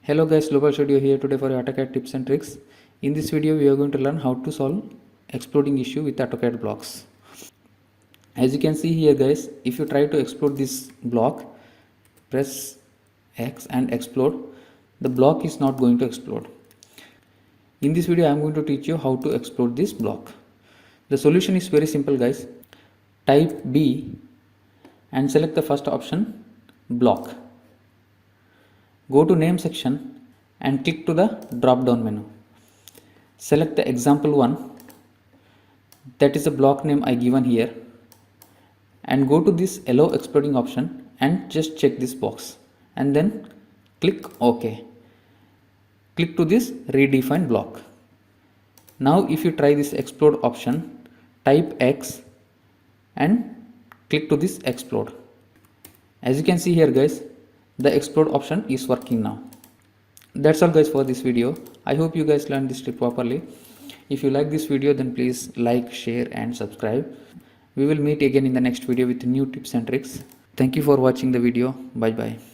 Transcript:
Hello guys, Global Studio here today for Autocad tips and tricks. In this video we are going to learn how to solve exploding issue with Autocad blocks. As you can see here guys, if you try to explode this block, press X and explode, the block is not going to explode. In this video I am going to teach you how to explode this block. The solution is very simple guys. Type B and select the first option, block. Go to name section and click to the drop down menu. Select the example one, that is the block name I given here, and go to this allow exploding option and just check this box and then click OK. Click to this redefine block. Now if you try this explode option, type X and click to this explode. As you can see here guys, the explode option is working now. That's all guys for this video. I hope you guys learned this trick properly. If you like this video, then please like, share and subscribe. We will meet again in the next video with new tips and tricks. Thank you for watching the video. Bye bye.